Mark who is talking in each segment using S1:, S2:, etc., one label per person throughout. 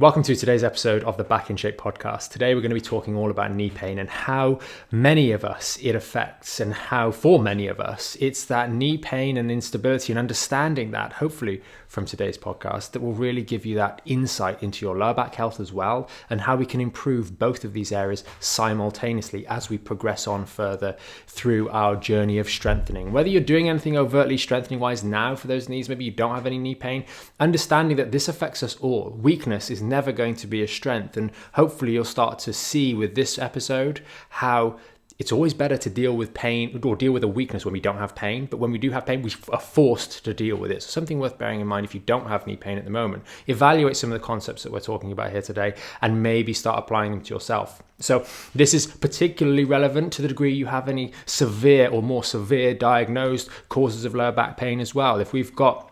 S1: Welcome to today's episode of the Back in Shape podcast. Today we're going to be talking all about knee pain and how many of us it affects, and how for many of us it's that knee pain and instability, and understanding that, hopefully from today's podcast, that will really give you that insight into your lower back health as well, and how we can improve both of these areas simultaneously as we progress on further through our journey of strengthening. Whether you're doing anything overtly strengthening wise now for those knees, maybe you don't have any knee pain, understanding that this affects us all. Weakness is never going to be a strength, and hopefully you'll start to see with this episode how it's always better to deal with pain or deal with a weakness when we don't have pain, but when we do have pain, we are forced to deal with it. So something worth bearing in mind if you don't have knee pain at the moment. Evaluate some of the concepts that we're talking about here today and maybe start applying them to yourself. So this is particularly relevant to the degree you have any severe or more severe diagnosed causes of lower back pain as well. If we've got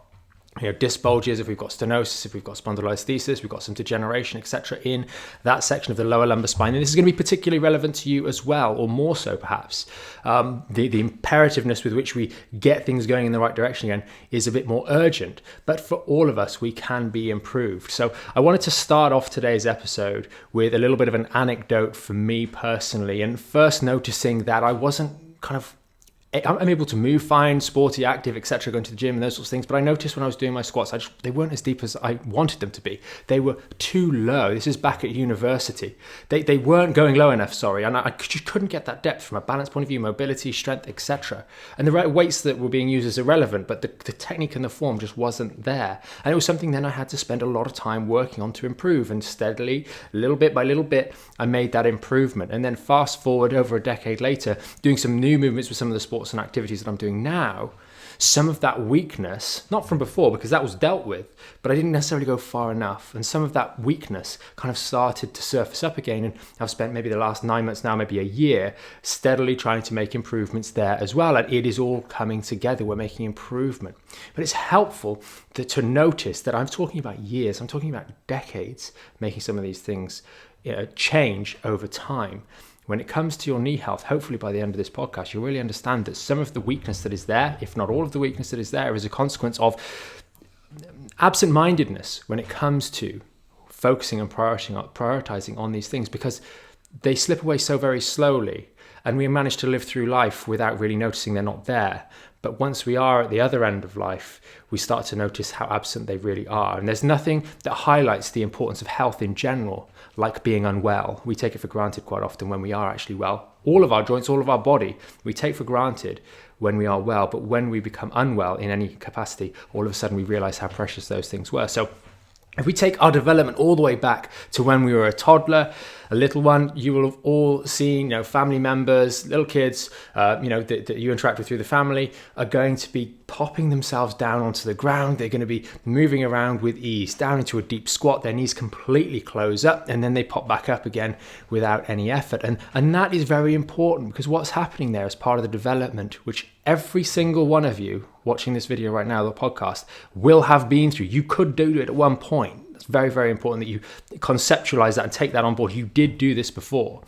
S1: disc bulges, if we've got stenosis, if we've got spondylolisthesis, we've got some degeneration, etc. in that section of the lower lumbar spine. And this is going to be particularly relevant to you as well, or more so perhaps. The imperativeness with which we get things going in the right direction again is a bit more urgent, but for all of us, we can be improved. So I wanted to start off today's episode with a little bit of an anecdote for me personally, and first noticing that I wasn't I'm able to move fine, sporty, active, etc., going to the gym and those sorts of things. But I noticed when I was doing my squats, they weren't as deep as I wanted them to be. They were too low. This is back at university. They weren't going low enough, and I just couldn't get that depth from a balance point of view, mobility, strength, etc. And the right weights that were being used is irrelevant, but the technique and the form just wasn't there. And it was something then I had to spend a lot of time working on to improve, and steadily, little bit by little bit, I made that improvement. And then fast forward over a decade later, doing some new movements with some of the sports and activities that I'm doing now, some of that weakness, not from before because that was dealt with, but I didn't necessarily go far enough, and some of that weakness kind of started to surface up again, and I've spent maybe the last 9 months now, maybe a year, steadily trying to make improvements there as well, and it is all coming together. We're making improvement, but it's helpful to notice that I'm talking about years, I'm talking about decades, making some of these things change over time. When it comes to your knee health, hopefully by the end of this podcast, you'll really understand that some of the weakness that is there, if not all of the weakness that is there, is a consequence of absent-mindedness when it comes to focusing and prioritizing on these things, because they slip away so very slowly, and we manage to live through life without really noticing they're not there. But once we are at the other end of life, we start to notice how absent they really are. And there's nothing that highlights the importance of health in general like being unwell. We take it for granted quite often when we are actually well. All of our joints, all of our body, we take for granted when we are well. But when we become unwell in any capacity, all of a sudden we realize how precious those things were. So if we take our development all the way back to when we were a toddler, a little one, you will have all seen, family members, little kids, that you interact with through the family are going to be popping themselves down onto the ground. They're going to be moving around with ease, down into a deep squat. Their knees completely close up, and then they pop back up again without any effort. And that is very important, because what's happening there is part of the development, which every single one of you watching this video right now, the podcast, will have been through. You could do it at one point. It's very, very important that you conceptualize that and take that on board. You did do this before.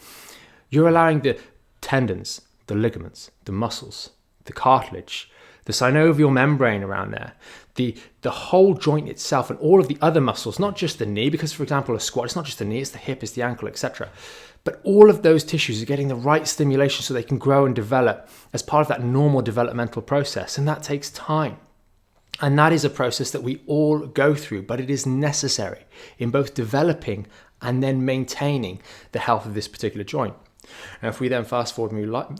S1: You're allowing the tendons, the ligaments, the muscles, the cartilage, the synovial membrane around there, the whole joint itself, and all of the other muscles, not just the knee, because for example, a squat, it's not just the knee, it's the hip, it's the ankle, etc. But all of those tissues are getting the right stimulation so they can grow and develop as part of that normal developmental process. And that takes time. And that is a process that we all go through, but it is necessary in both developing and then maintaining the health of this particular joint. Now, if we then fast forward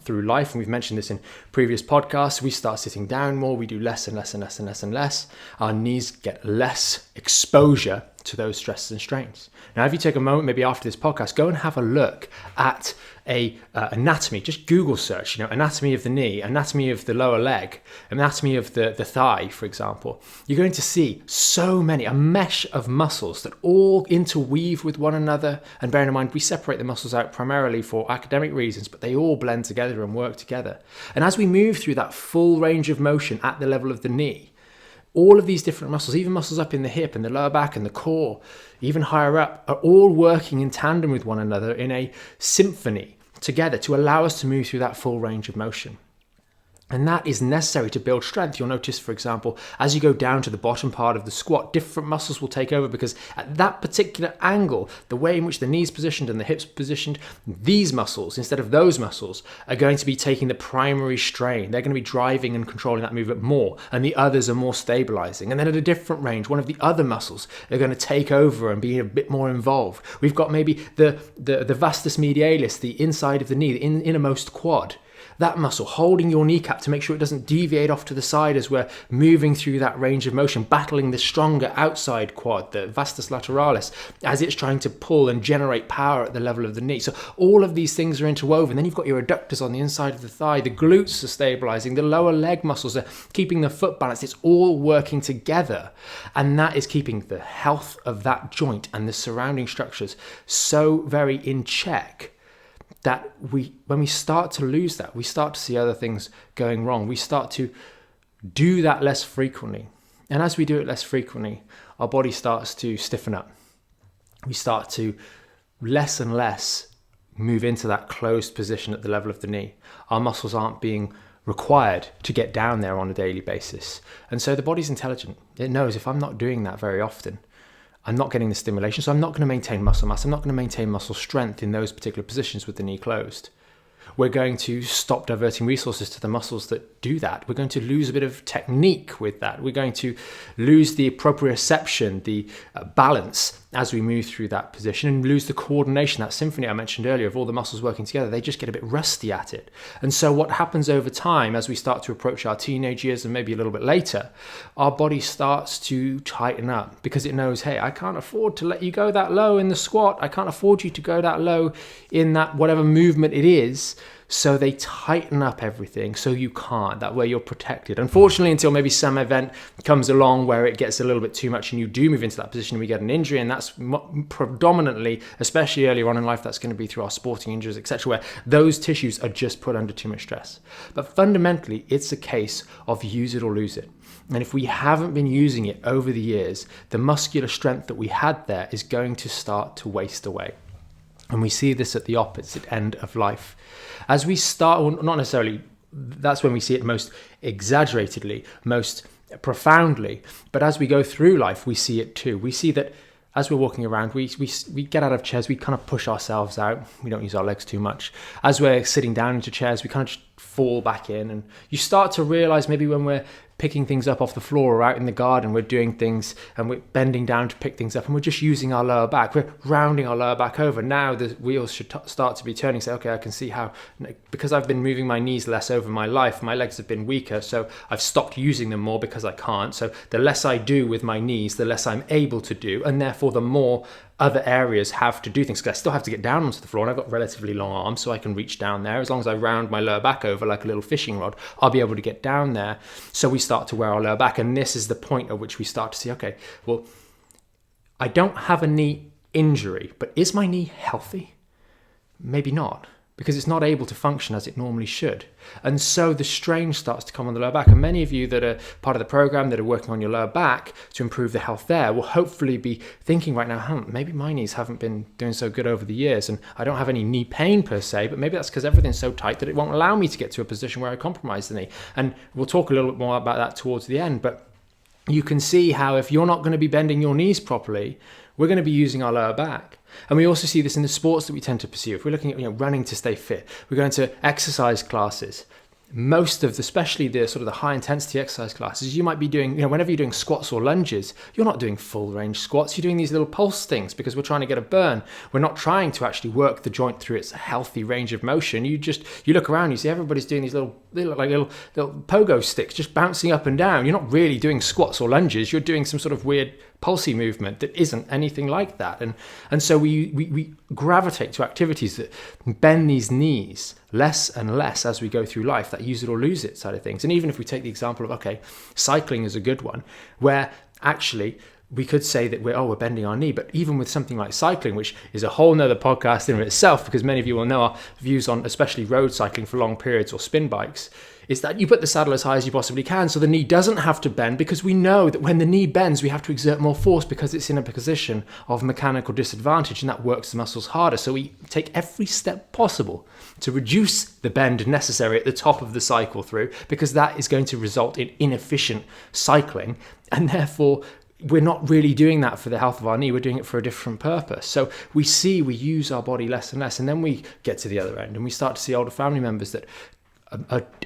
S1: through life, and we've mentioned this in previous podcasts, we start sitting down more, we do less and less and less and less and less. Our knees get less exposure to those stresses and strains. Now, if you take a moment, maybe after this podcast, go and have a look at a anatomy. Just Google search, anatomy of the knee, anatomy of the lower leg, anatomy of the thigh, for example. You're going to see a mesh of muscles that all interweave with one another. And bearing in mind, we separate the muscles out primarily for academic reasons, but they all blend together and work together. And as we move through that full range of motion at the level of the knee, all of these different muscles, even muscles up in the hip and the lower back and the core, even higher up, are all working in tandem with one another in a symphony together to allow us to move through that full range of motion. And that is necessary to build strength. You'll notice, for example, as you go down to the bottom part of the squat, different muscles will take over, because at that particular angle, the way in which the knee's positioned and the hips positioned, these muscles, instead of those muscles, are going to be taking the primary strain. They're going to be driving and controlling that movement more, and the others are more stabilizing. And then at a different range, one of the other muscles are going to take over and be a bit more involved. We've got maybe the vastus medialis, the inside of the knee, the innermost quad. That muscle holding your kneecap to make sure it doesn't deviate off to the side as we're moving through that range of motion, battling the stronger outside quad, the vastus lateralis, as it's trying to pull and generate power at the level of the knee. So all of these things are interwoven. Then you've got your adductors on the inside of the thigh, the glutes are stabilizing, the lower leg muscles are keeping the foot balanced. It's all working together, and that is keeping the health of that joint and the surrounding structures so very in check that when we start to lose that, we start to see other things going wrong. We start to do that less frequently. And as we do it less frequently, our body starts to stiffen up. We start to less and less move into that closed position at the level of the knee. Our muscles aren't being required to get down there on a daily basis. And so the body's intelligent. It knows if I'm not doing that very often, I'm not getting the stimulation, so I'm not going to maintain muscle mass. I'm not going to maintain muscle strength in those particular positions with the knee closed. We're going to stop diverting resources to the muscles that do that. We're going to lose a bit of technique with that. We're going to lose the proprioception, the balance as we move through that position, and lose the coordination, that symphony I mentioned earlier of all the muscles working together. They just get a bit rusty at it. And so what happens over time as we start to approach our teenage years and maybe a little bit later, our body starts to tighten up because it knows, hey, I can't afford to let you go that low in the squat. I can't afford you to go that low in that whatever movement it is. So they tighten up everything so you can't. That way you're protected. Unfortunately, until maybe some event comes along where it gets a little bit too much and you do move into that position and we get an injury, and that's predominantly, especially earlier on in life, that's going to be through our sporting injuries, etc., where those tissues are just put under too much stress. But fundamentally, it's a case of use it or lose it. And if we haven't been using it over the years, the muscular strength that we had there is going to start to waste away. And we see this at the opposite end of life. As we start, well, not necessarily, that's when we see it most exaggeratedly, most profoundly, but as we go through life, we see it too. We see that as we're walking around, we get out of chairs, we kind of push ourselves out. We don't use our legs too much. As we're sitting down into chairs, we kind of just fall back in. And you start to realize maybe when we're picking things up off the floor or out in the garden, we're doing things and we're bending down to pick things up and we're just using our lower back. We're rounding our lower back over. Now the wheels should start to be turning. Say, okay, I can see how, because I've been moving my knees less over my life, my legs have been weaker, so I've stopped using them more because I can't. So the less I do with my knees, the less I'm able to do, and therefore the more other areas have to do things, because I still have to get down onto the floor, and I've got relatively long arms, so I can reach down there. As long as I round my lower back over like a little fishing rod, I'll be able to get down there. So we start to wear our lower back, and this is the point at which we start to see, okay, well, I don't have a knee injury, but is my knee healthy? Maybe not, because it's not able to function as it normally should. And so the strain starts to come on the lower back. And many of you that are part of the program that are working on your lower back to improve the health there will hopefully be thinking right now, maybe my knees haven't been doing so good over the years and I don't have any knee pain per se, but maybe that's because everything's so tight that it won't allow me to get to a position where I compromise the knee. And we'll talk a little bit more about that towards the end, but you can see how if you're not going to be bending your knees properly, we're going to be using our lower back. And we also see this in the sports that we tend to pursue. If we're looking at running to stay fit, we're going to exercise classes. Most of the, especially the sort of the high intensity exercise classes, you might be doing, whenever you're doing squats or lunges, you're not doing full range squats. You're doing these little pulse things because we're trying to get a burn. We're not trying to actually work the joint through its healthy range of motion. You look around, you see everybody's doing these little pogo sticks, just bouncing up and down. You're not really doing squats or lunges. You're doing some sort of weird pulsy movement that isn't anything like that. And so we gravitate to activities that bend these knees less and less as we go through life, that use it or lose it side of things. And even if we take the example of, okay, cycling is a good one, where actually we could say that we're bending our knee, but even with something like cycling, which is a whole nother podcast in itself, because many of you will know our views on especially road cycling for long periods or spin bikes, is that you put the saddle as high as you possibly can so the knee doesn't have to bend, because we know that when the knee bends, we have to exert more force because it's in a position of mechanical disadvantage, and that works the muscles harder. So we take every step possible to reduce the bend necessary at the top of the cycle through, because that is going to result in inefficient cycling, and therefore we're not really doing that for the health of our knee. We're doing it for a different purpose. So we use our body less and less, and then we get to the other end and we start to see older family members that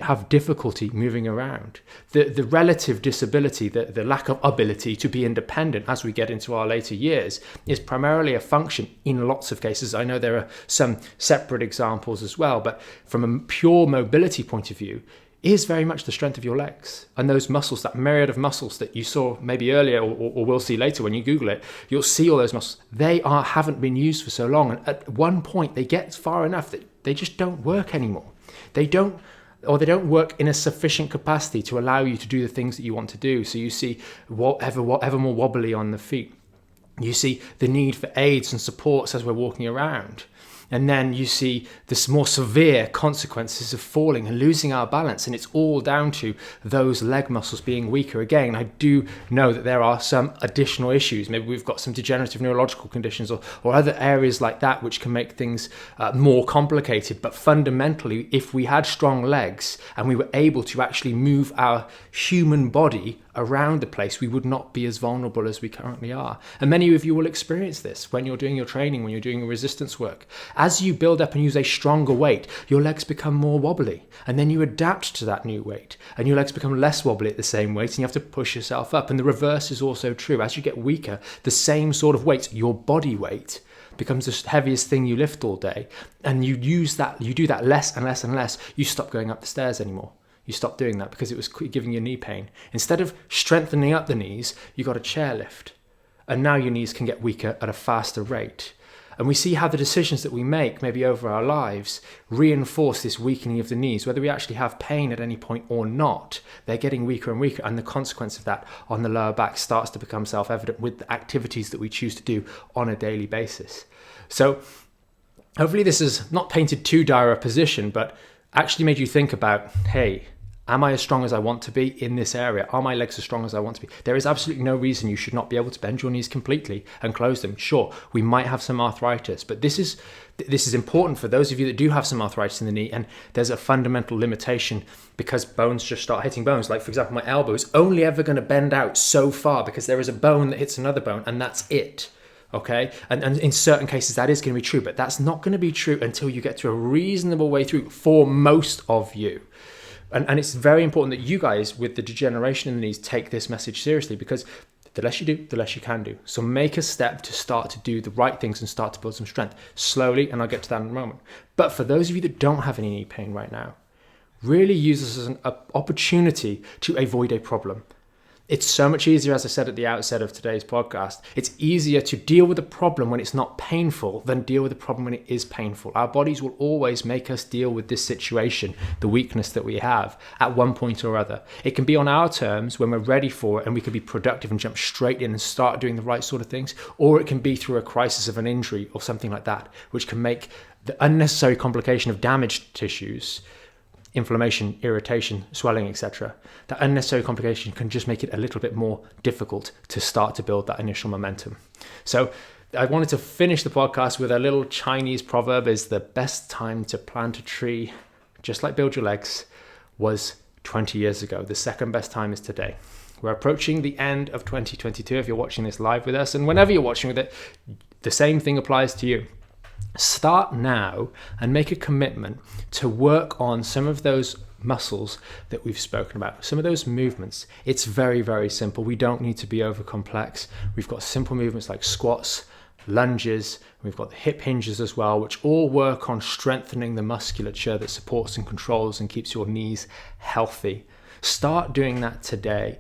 S1: have difficulty moving around. The relative disability, the lack of ability to be independent as we get into our later years is primarily a function in lots of cases. I know there are some separate examples as well, but from a pure mobility point of view, is very much the strength of your legs and those muscles, that myriad of muscles that you saw maybe earlier or will see later when you Google it. You'll see all those muscles. They haven't been used for so long, and at one point they get far enough that they just don't work anymore. They don't work in a sufficient capacity to allow you to do the things that you want to do. So you see ever more wobbly on the feet. You see the need for aids and supports as we're walking around. And then you see the more severe consequences of falling and losing our balance. And it's all down to those leg muscles being weaker. Again, I do know that there are some additional issues. Maybe we've got some degenerative neurological conditions or other areas like that which can make things more complicated. But fundamentally, if we had strong legs and we were able to actually move our human body around the place, we would not be as vulnerable as we currently are. And many of you will experience this when you're doing your training, when you're doing your resistance work. As you build up and use a stronger weight, your legs become more wobbly, and then you adapt to that new weight and your legs become less wobbly at the same weight, and you have to push yourself up. And the reverse is also true. As you get weaker, the same sort of weight, your body weight, becomes the heaviest thing you lift all day, and you do that less and less and less. You stop going up the stairs anymore. You stop doing that because it was giving you knee pain. Instead of strengthening up the knees, you got a chair lift. And now your knees can get weaker at a faster rate. And we see how the decisions that we make, maybe over our lives, reinforce this weakening of the knees. Whether we actually have pain at any point or not, they're getting weaker and weaker. And the consequence of that on the lower back starts to become self-evident with the activities that we choose to do on a daily basis. So hopefully this is not painted too dire a position, but actually made you think about, hey, am I as strong as I want to be in this area? Are my legs as strong as I want to be? There is absolutely no reason you should not be able to bend your knees completely and close them. Sure, we might have some arthritis, but this is important for those of you that do have some arthritis in the knee, and there's a fundamental limitation because bones just start hitting bones. Like, for example, my elbow is only ever going to bend out so far because there is a bone that hits another bone, and that's it. Okay, and in certain cases that is going to be true, but that's not going to be true until you get to a reasonable way through for most of you. And it's very important that you guys with the degeneration in the knees take this message seriously, because the less you do, the less you can do. So make a step to start to do the right things and start to build some strength slowly, and I'll get to that in a moment. But for those of you that don't have any knee pain right now, really use this as an opportunity to avoid a problem. It's so much easier, as I said at the outset of today's podcast, it's easier to deal with a problem when it's not painful than deal with a problem when it is painful. Our bodies will always make us deal with this situation, the weakness that we have, at one point or other. It can be on our terms when we're ready for it and we can be productive and jump straight in and start doing the right sort of things, or it can be through a crisis of an injury or something like that, which can make the unnecessary complication of damaged tissues, inflammation, irritation, swelling, etc. That unnecessary complication can just make it a little bit more difficult to start to build that initial momentum. So I wanted to finish the podcast with a little Chinese proverb: is the best time to plant a tree, just like build your legs, was 20 years ago. The second best time is today. We're approaching the end of 2022 if you're watching this live with us, and whenever you're watching with it, the same thing applies to you. Start now and make a commitment to work on some of those muscles that we've spoken about, some of those movements. It's very, very simple. We don't need to be over complex. We've got simple movements like squats, lunges, we've got the hip hinges as well, which all work on strengthening the musculature that supports and controls and keeps your knees healthy. Start doing that today,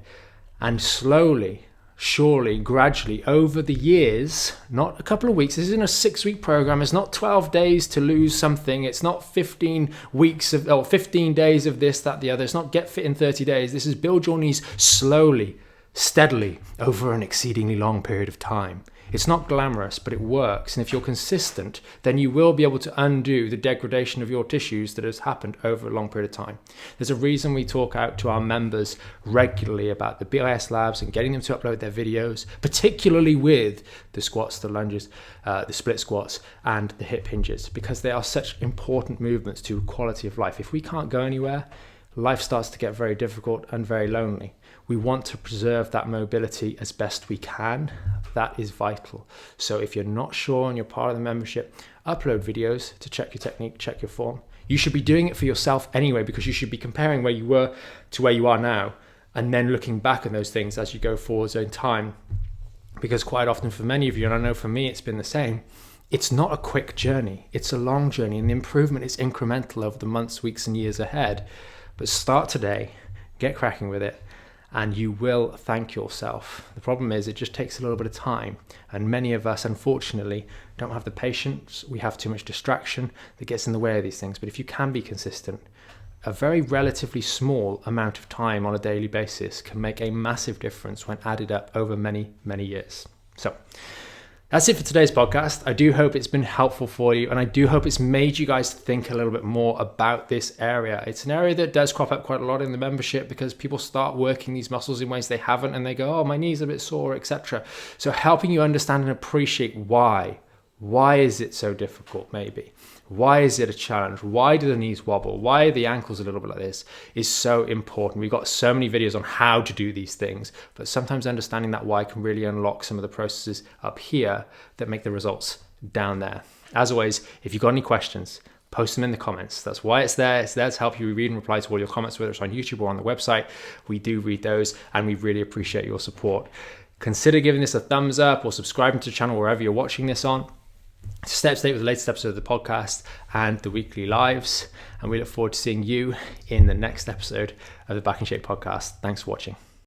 S1: and slowly, surely, gradually, over the years, not a couple of weeks. This isn't a 6-week program. It's not 12 days to lose something. It's not 15 days of this, that, the other. It's not get fit in 30 days. This is build your knees slowly, steadily, over an exceedingly long period of time. It's not glamorous, but it works. And if you're consistent, then you will be able to undo the degradation of your tissues that has happened over a long period of time. There's a reason we talk out to our members regularly about the BIS labs and getting them to upload their videos, particularly with the squats, the lunges, the split squats, and the hip hinges, because they are such important movements to quality of life. If we can't go anywhere, life starts to get very difficult and very lonely. We want to preserve that mobility as best we can. That is vital. So if you're not sure and you're part of the membership, upload videos to check your technique, check your form. You should be doing it for yourself anyway, because you should be comparing where you were to where you are now, and then looking back at those things as you go forwards in time. Because quite often for many of you, and I know for me it's been the same, it's not a quick journey. It's a long journey, and the improvement is incremental over the months, weeks, and years ahead. But start today, get cracking with it, and you will thank yourself. The problem is it just takes a little bit of time, and many of us, unfortunately, don't have the patience. We have too much distraction that gets in the way of these things. But if you can be consistent, a very relatively small amount of time on a daily basis can make a massive difference when added up over many, many years. So that's it for today's podcast. I do hope it's been helpful for you, and I do hope it's made you guys think a little bit more about this area. It's an area that does crop up quite a lot in the membership because people start working these muscles in ways they haven't, and they go, oh, my knee's a bit sore, etc. So helping you understand and appreciate why. Why is it so difficult, maybe? Why is it a challenge? Why do the knees wobble? Why are the ankles a little bit like this is so important. We've got so many videos on how to do these things, but sometimes understanding that why can really unlock some of the processes up here that make the results down there. As always, if you've got any questions, post them in the comments. That's why it's there. It's there to help you read and reply to all your comments, whether it's on YouTube or on the website. We do read those, and we really appreciate your support. Consider giving this a thumbs up or subscribing to the channel wherever you're watching this on, to stay up to date with the latest episode of the podcast and the weekly lives. And we look forward to seeing you in the next episode of the Back in Shape podcast. Thanks for watching.